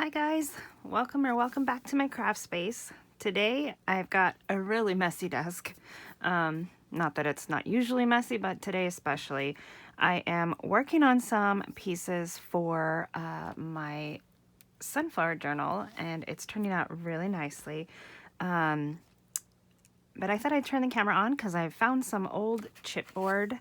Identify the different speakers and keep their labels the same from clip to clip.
Speaker 1: Hi guys, welcome back to my craft space. Today I've got a really messy desk. Not that it's not usually messy, but today especially. I am working on some pieces for my sunflower journal, and it's turning out really nicely. But I thought I'd turn the camera on because I found some old chipboard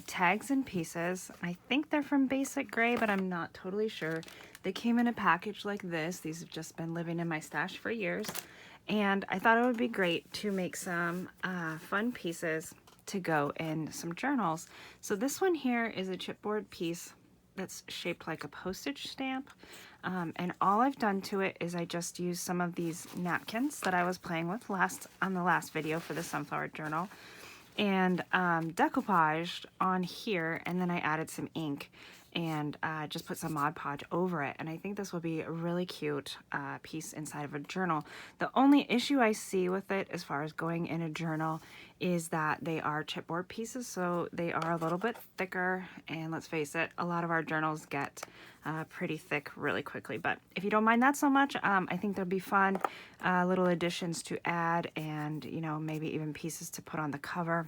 Speaker 1: tags and pieces. I think they're from Basic Gray, but I'm not totally sure. They came in a package like this. These have just been living in my stash for years. And I thought it would be great to make some fun pieces to go in some journals. So this one here is a chipboard piece that's shaped like a postage stamp. And all I've done to it is I just used some of these napkins that I was playing with on the last video for the sunflower journal, and decoupaged on here, and then I added some ink and just put some Mod Podge over it. And I think this will be a really cute piece inside of a journal. The only issue I see with it as far as going in a journal is that they are chipboard pieces, so they are a little bit thicker, and let's face it, a lot of our journals get pretty thick really quickly. But if you don't mind that so much, I think there'll be fun little additions to add, and maybe even pieces to put on the cover.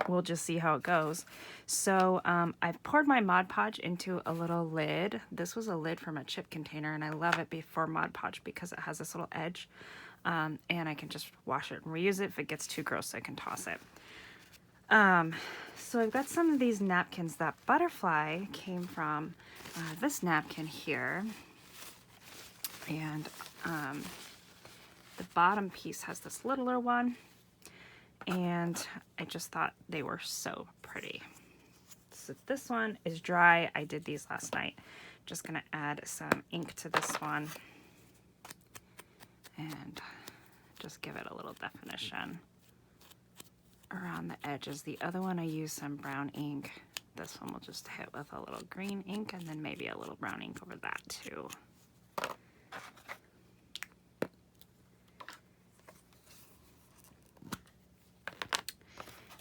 Speaker 1: We'll just see how it goes. So I've poured my Mod Podge into a little lid. This was a lid from a chip container, and I love it for Mod Podge because it has this little edge, and I can just wash it and reuse it. If it gets too gross, I can toss it. So I've got some of these napkins. That butterfly came from this napkin here, and the bottom piece has this littler one, and I just thought they were so pretty. So this one is dry. I did these last night. Just gonna add some ink to this one and just give it a little definition around the edges. The other one I used some brown ink. This one we'll just hit with a little green ink, and then maybe a little brown ink over that too.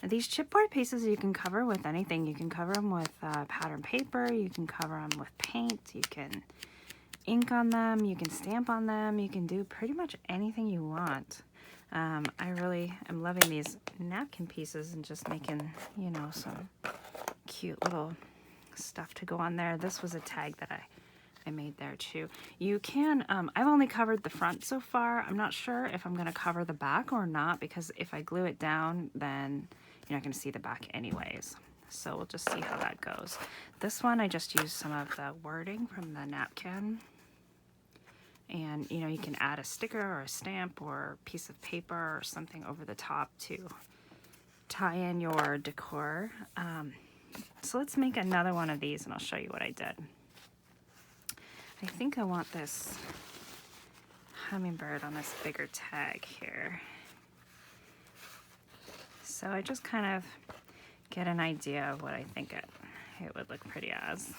Speaker 1: These chipboard pieces you can cover with anything. You can cover them with pattern paper, you can cover them with paint, you can ink on them, you can stamp on them, you can do pretty much anything you want. I really am loving these napkin pieces and just making, some cute little stuff to go on there. This was a tag that I made there too. You can, I've only covered the front so far. I'm not sure if I'm going to cover the back or not, because if I glue it down, then you're not going to see the back anyways. So we'll just see how that goes. This one, I just used some of the wording from the napkin. And, you can add a sticker or a stamp or a piece of paper or something over the top to tie in your decor. So let's make another one of these, and I'll show you what I did. I think I want this hummingbird on this bigger tag here. So I just kind of get an idea of what I think it would look pretty as.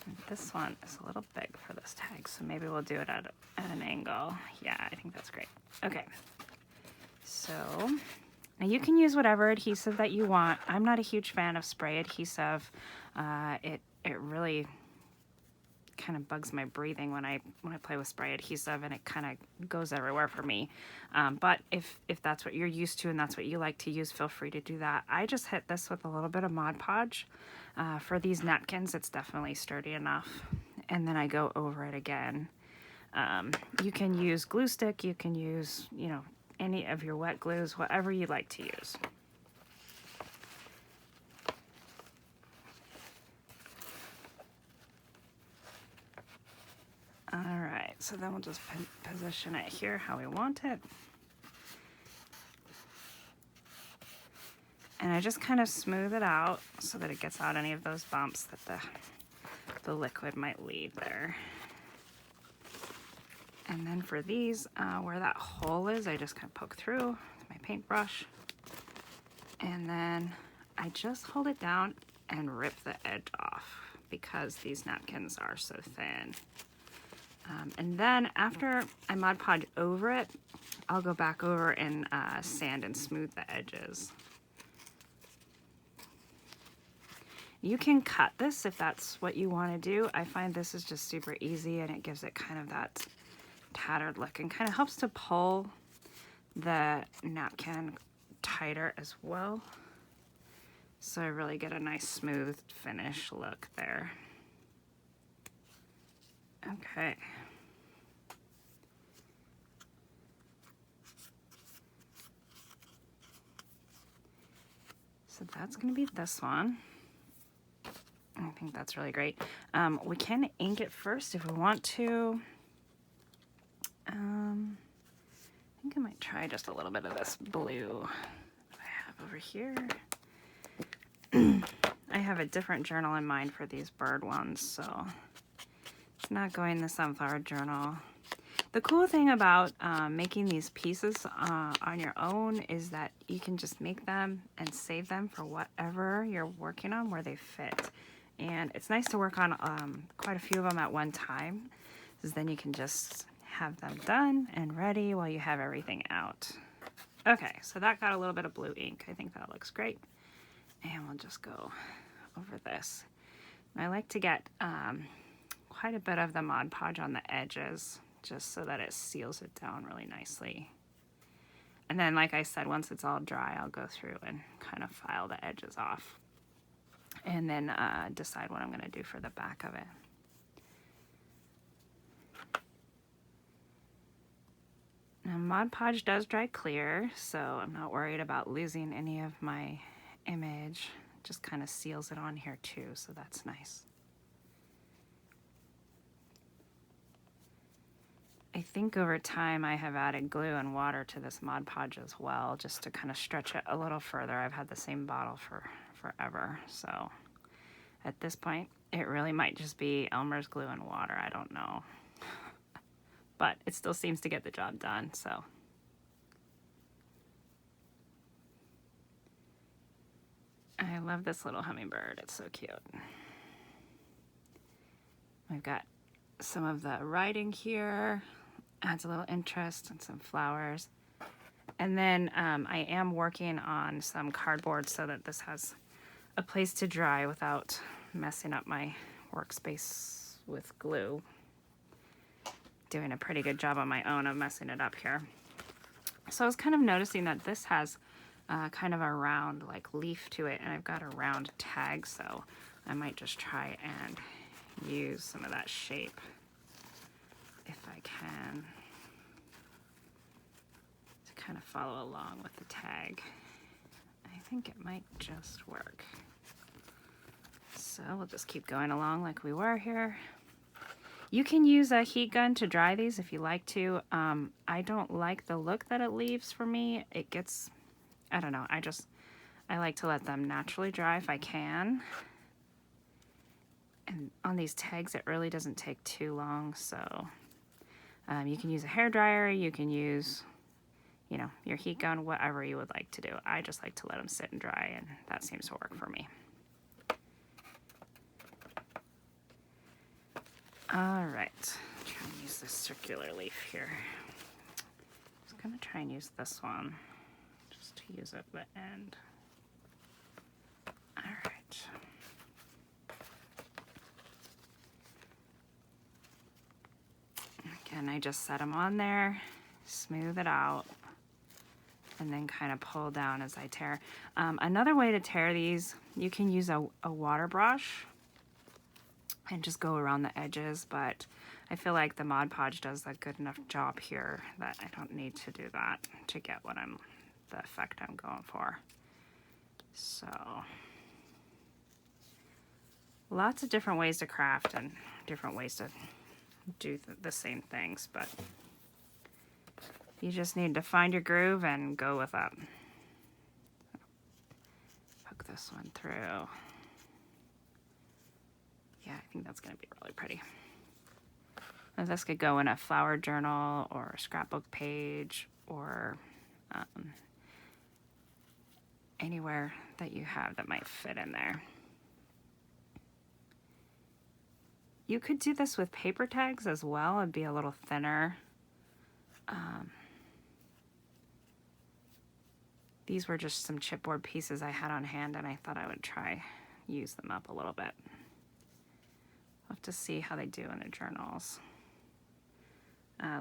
Speaker 1: And this one is a little big for this tag, so maybe we'll do it at an angle. Yeah, I think that's great. Okay, so now you can use whatever adhesive that you want. I'm not a huge fan of spray adhesive. It really kind of bugs my breathing when I play with spray adhesive, and it kind of goes everywhere for me. But if that's what you're used to and that's what you like to use, feel free to do that. I just hit this with a little bit of Mod Podge. For these napkins, it's definitely sturdy enough, and then I go over it again. You can use glue stick, you can use any of your wet glues, whatever you like to use. Alright, so then we'll just position it here how we want it. And I just kind of smooth it out so that it gets out any of those bumps that the liquid might leave there. And then for these, where that hole is, I just kind of poke through with my paintbrush. And then I just hold it down and rip the edge off because these napkins are so thin. And then after I Mod Podge over it, I'll go back over and sand and smooth the edges. You can cut this if that's what you want to do. I find this is just super easy, and it gives it kind of that tattered look and kind of helps to pull the napkin tighter as well. So I really get a nice smooth finish look there. Okay. So that's going to be this one. I think that's really great. We can ink it first if we want to. I think I might try just a little bit of this blue that I have over here. I have a different journal in mind for these bird ones, so it's not going the sunflower journal. The cool thing about making these pieces on your own is that you can just make them and save them for whatever you're working on where they fit. And it's nice to work on quite a few of them at one time, because then you can just have them done and ready while you have everything out. Okay, so that got a little bit of blue ink. I think that looks great. And we'll just go over this. I like to get quite a bit of the Mod Podge on the edges, just so that it seals it down really nicely. And then, like I said, once it's all dry, I'll go through and kind of file the edges off. And then decide what I'm going to do for the back of it. Now, Mod Podge does dry clear, so I'm not worried about losing any of my image. It just kind of seals it on here too, so that's nice. I think over time I have added glue and water to this Mod Podge as well, just to kind of stretch it a little further. I've had the same bottle for forever, so at this point it really might just be Elmer's glue and water. I don't know. But it still seems to get the job done, so. I love this little hummingbird. It's so cute. I've got some of the writing here. Adds a little interest and some flowers. And then I am working on some cardboard so that this has a place to dry without messing up my workspace with glue. Doing a pretty good job on my own of messing it up here. So I was kind of noticing that this has kind of a round like leaf to it, and I've got a round tag, so I might just try and use some of that shape if I can to kind of follow along with the tag. I think it might just work. So we'll just keep going along like we were here. You can use a heat gun to dry these if you like to. I don't like the look that it leaves for me. It gets, I don't know, I like to let them naturally dry if I can. And on these tags, it really doesn't take too long, so you can use a hairdryer, you can use, you know, your heat gun, whatever you would like to do. I just like to let them sit and dry, and that seems to work for me. All right, try and use this circular leaf here. I was gonna try and use this one, just to use at the end. All right. Again, I just set them on there, smooth it out, and then kind of pull down as I tear. Another way to tear these, you can use a water brush and just go around the edges, but I feel like the Mod Podge does a good enough job here that I don't need to do that to get the effect I'm going for. So, lots of different ways to craft and different ways to do the same things, but you just need to find your groove and go with it. Poke this one through. Yeah, I think that's going to be really pretty. And this could go in a flower journal or a scrapbook page or anywhere that you have that might fit in there. You could do this with paper tags as well. It'd be a little thinner. These were just some chipboard pieces I had on hand, and I thought I would try use them up a little bit. We'll have to see how they do in their journals.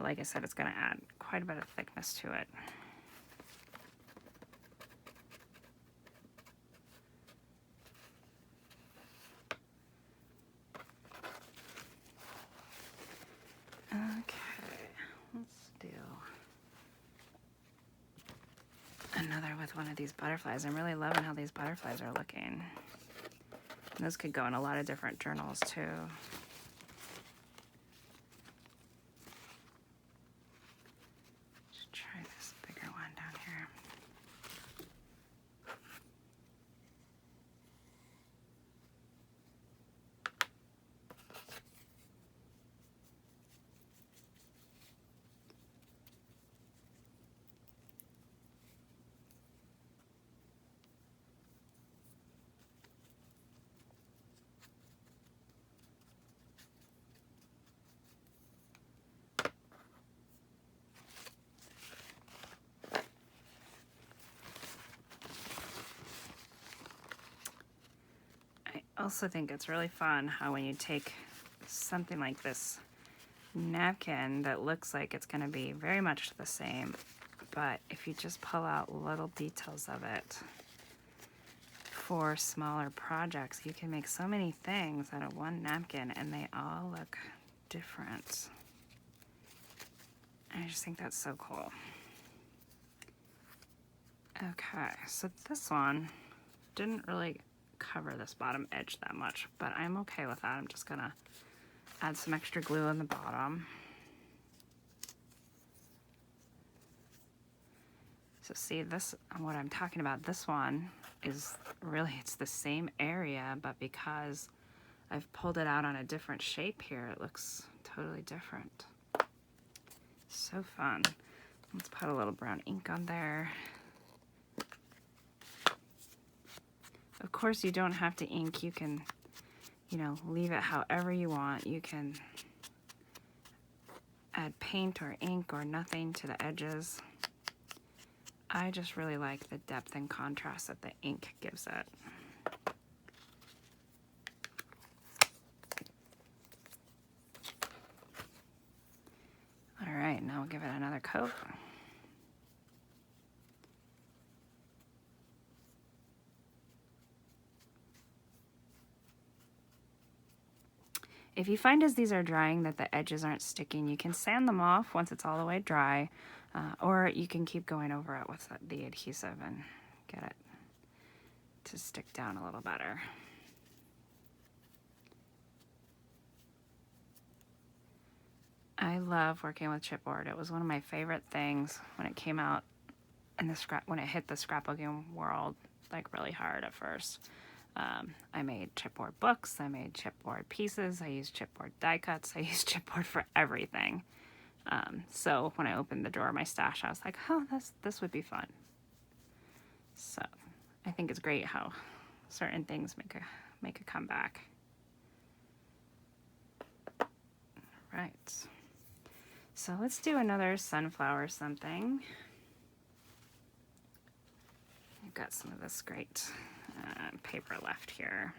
Speaker 1: Like I said, it's going to add quite a bit of thickness to it. Okay, let's do another with one of these butterflies. I'm really loving how these butterflies are looking. And those could go in a lot of different journals too. Let's try this bigger one down here. I also think it's really fun how when you take something like this napkin that looks like it's going to be very much the same, but if you just pull out little details of it for smaller projects, you can make so many things out of one napkin and they all look different. I just think that's so cool. Okay, so this one didn't really cover this bottom edge that much, but I'm okay with that. I'm just gonna add some extra glue on the bottom. So see this, what I'm talking about, this one is really, it's the same area, but because I've pulled it out on a different shape here, it looks totally different. So fun. Let's put a little brown ink on there. Of course, you don't have to ink. You can, you know, leave it however you want. You can add paint or ink or nothing to the edges. I just really like the depth and contrast that the ink gives it. All right, now we'll give it another coat. If you find as these are drying that the edges aren't sticking, you can sand them off once it's all the way dry, or you can keep going over it with the adhesive and get it to stick down a little better. I love working with chipboard. It was one of my favorite things when it came out in the when it hit the scrapbooking world, like really hard at first. I made chipboard books, I made chipboard pieces, I used chipboard die cuts, I used chipboard for everything. So when I opened the drawer of my stash, I was like, oh, this would be fun. So I think it's great how certain things make a comeback. Right. So let's do another sunflower something. I've got some of this great paper left here.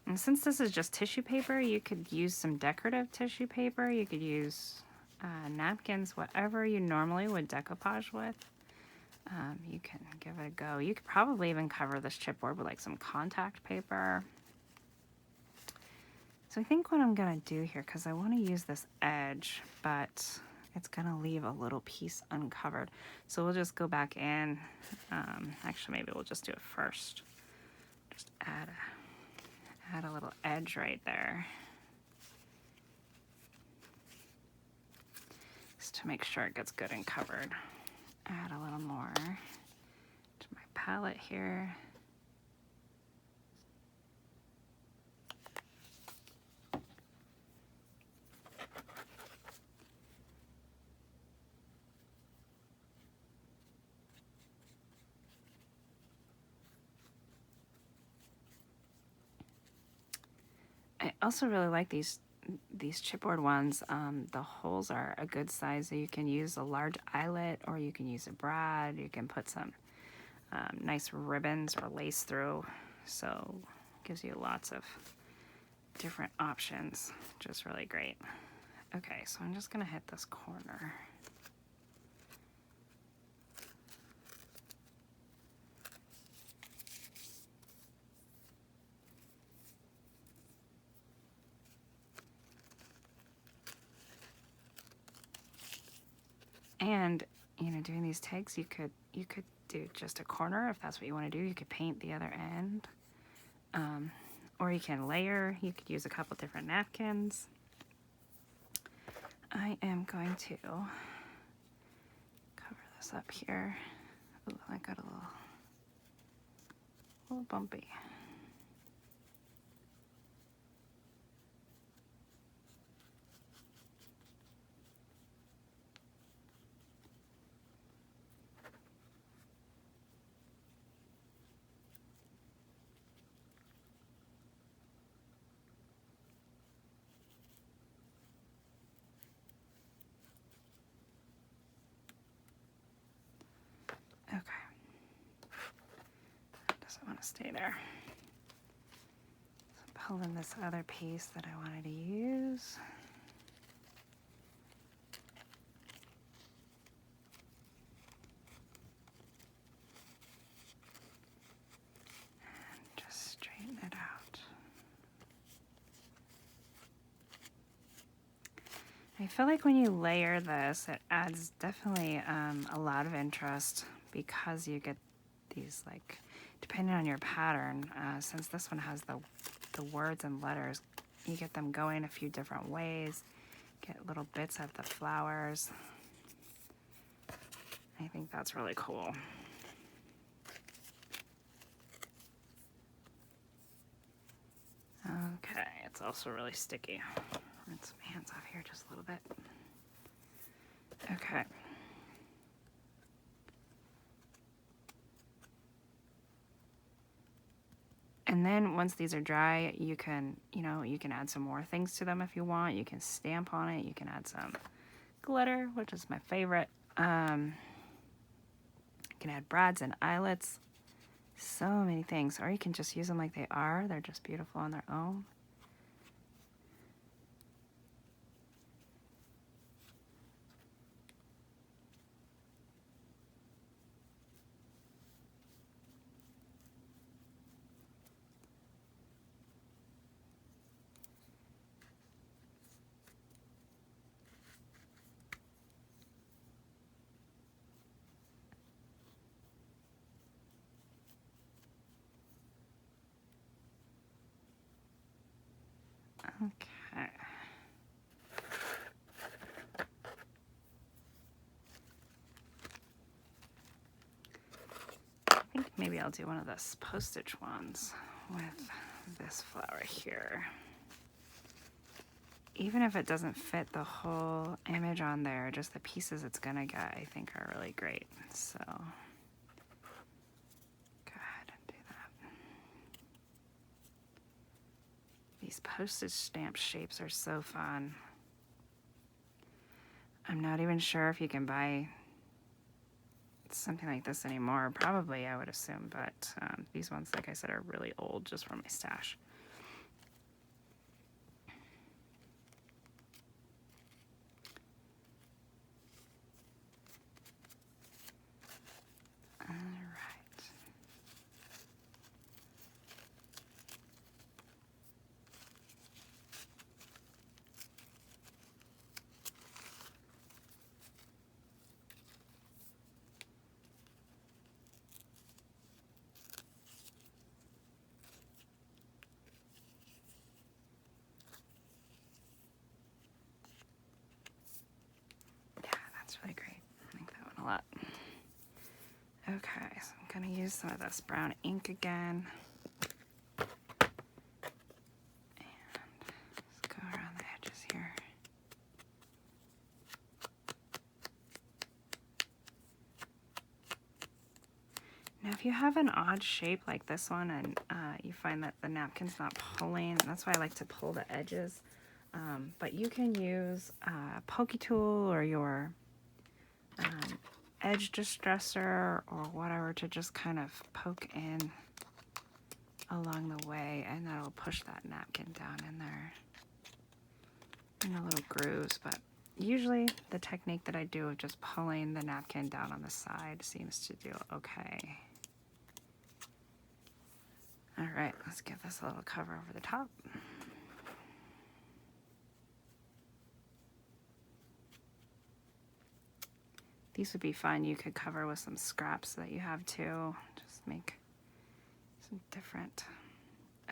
Speaker 1: And since this is just tissue paper, you could use some decorative tissue paper. You could use napkins, whatever you normally would decoupage with. You can give it a go. You could probably even cover this chipboard with like some contact paper. So I think what I'm gonna do here, because I want to use this edge, but it's gonna leave a little piece uncovered. So we'll just go back in. Actually, maybe we'll just do it first. Just add a little edge right there. Just to make sure it gets good and covered. Add a little more to my palette here. I also really like these chipboard ones. The holes are a good size, so you can use a large eyelet or you can use a brad. You can put some nice ribbons or lace through, so gives you lots of different options, which is really great. Okay, so I'm just gonna hit this corner. And, you know, doing these tags, you could do just a corner if that's what you want to do. You could paint the other end. Or you can layer. You could use a couple different napkins. I am going to cover this up here. Ooh, I got a little bumpy. Okay. That doesn't want to stay there. So pull in this other piece that I wanted to use. And just straighten it out. I feel like when you layer this, it adds definitely a lot of interest, because you get these, like, depending on your pattern, since this one has the words and letters, you get them going a few different ways, get little bits of the flowers. I think that's really cool. Okay, it's also really sticky. Rinse my hands off here just a little bit. Okay. And then once these are dry, you can, you can add some more things to them if you want. You can stamp on it. You can add some glitter, which is my favorite. You can add brads and eyelets. So many things. Or you can just use them like they are. They're just beautiful on their own. Okay. I think maybe I'll do one of those postage ones with this flower here. Even if it doesn't fit the whole image on there, just the pieces it's gonna get, I think, are really great. So go ahead and do that. These postage stamp shapes are so fun. I'm not even sure if you can buy something like this anymore. Probably, I would assume, but these ones, like I said, are really old, just from my stash. All right. Yeah, that's really great. I like that one a lot. Okay, so I'm gonna use some of this brown ink again. And just go around the edges here. Now, if you have an odd shape like this one, and you find that the napkin's not pulling, that's why I like to pull the edges. But you can use a pokey tool or your edge distressor or whatever to just kind of poke in along the way, and that'll push that napkin down in there in the little grooves. But usually the technique that I do of just pulling the napkin down on the side seems to do okay. All right, let's give this a little cover over the top. These would be fun. You could cover with some scraps that you have too. Just make some different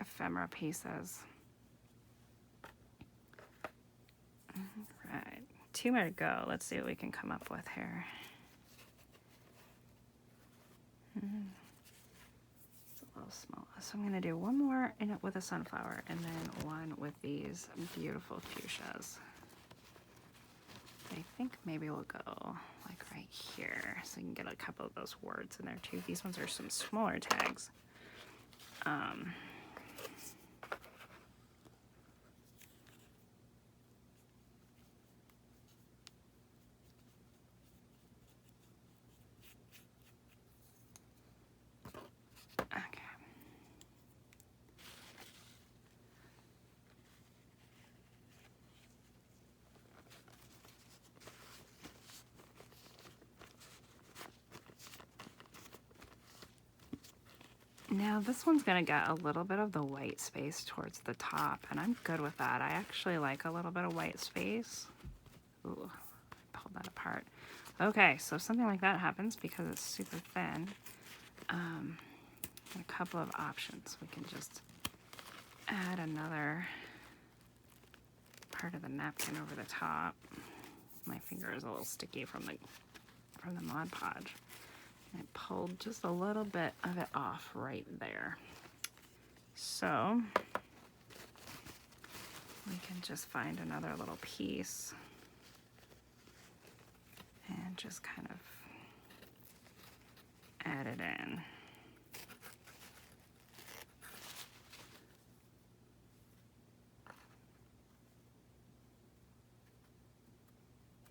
Speaker 1: ephemera pieces. All right, 2 more to go. Let's see what we can come up with here. It's a little small. So I'm gonna do one more in it with a sunflower and then one with these beautiful fuchsias. I think maybe we'll go like right here so you can get a couple of those words in there too. These ones are some smaller tags. Okay. Now this one's gonna get a little bit of the white space towards the top, and I'm good with that. I actually like a little bit of white space. Ooh, pulled that apart. Okay, so something like that happens because it's super thin. A couple of options. We can just add another part of the napkin over the top. My finger is a little sticky from the Mod Podge. I pulled just a little bit of it off right there. So we can just find another little piece and just kind of add it in.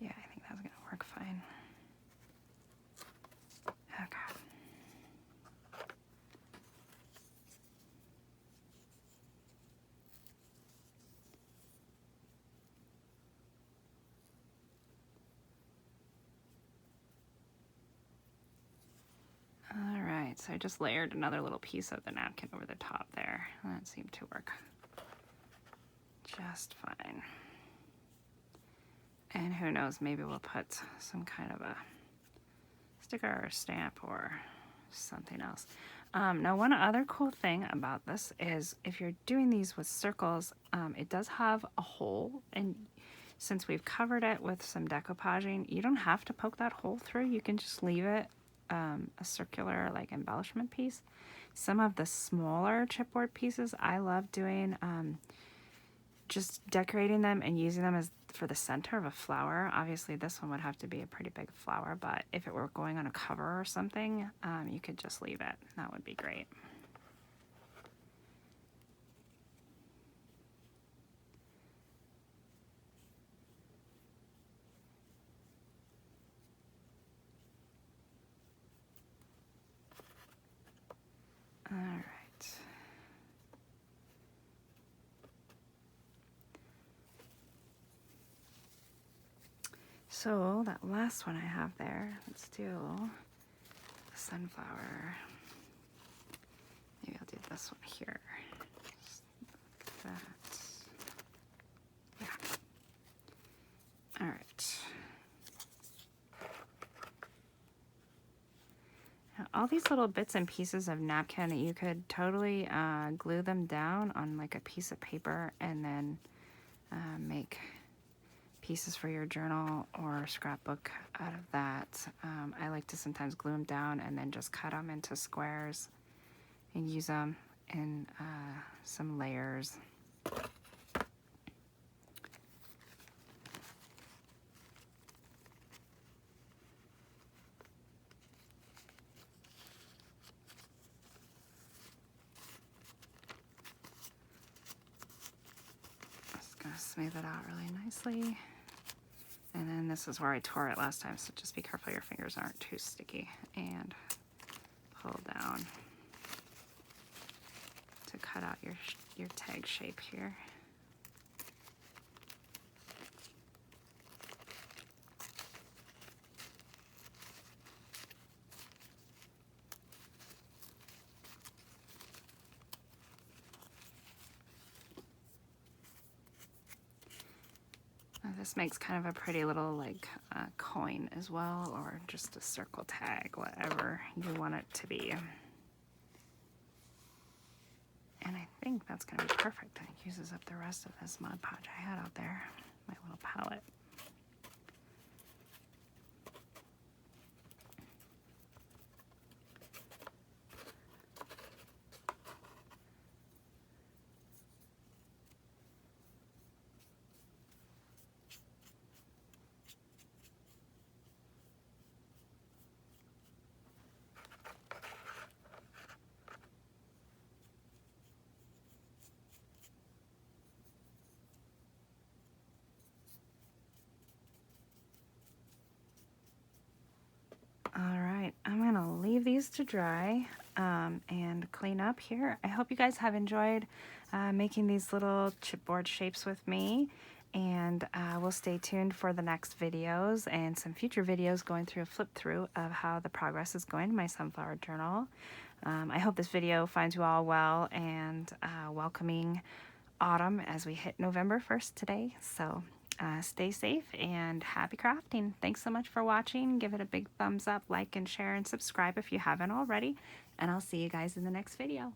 Speaker 1: Yeah, I think that's gonna work fine. Okay. All right, so I just layered another little piece of the napkin over the top there. That seemed to work just fine. And who knows, maybe we'll put some kind of a sticker or a stamp or something else. Now, one other cool thing about this is if you're doing these with circles, it does have a hole, and since we've covered it with some decoupaging, you don't have to poke that hole through. You can just leave it a circular like embellishment piece. Some of the smaller chipboard pieces I love doing, just decorating them and using them as for the center of a flower. Obviously this one would have to be a pretty big flower, but if it were going on a cover or something, you could just leave it. That would be great. All right. So that last one I have there, let's do the sunflower. Maybe I'll do this one here. Just like that. Yeah. All right. Now, all these little bits and pieces of napkin, you could totally glue them down on like a piece of paper and then make pieces for your journal or scrapbook out of that. I like to sometimes glue them down and then just cut them into squares and use them in some layers. Just gonna smooth it out really nicely. And then this is where I tore it last time, so just be careful your fingers aren't too sticky. And pull down to cut out your tag shape here. This makes kind of a pretty little like coin as well, or just a circle tag, whatever you want it to be. And I think that's going to be perfect. It uses up the rest of this Mod Podge I had out there, my little palette. Alright, I'm going to leave these to dry and clean up here. I hope you guys have enjoyed making these little chipboard shapes with me, and we'll stay tuned for the next videos and some future videos going through a flip through of how the progress is going in my sunflower journal. I hope this video finds you all well and welcoming autumn as we hit November 1st today. So stay safe and happy crafting. Thanks so much for watching. Give it a big thumbs up, like and share, and subscribe if you haven't already. And I'll see you guys in the next video.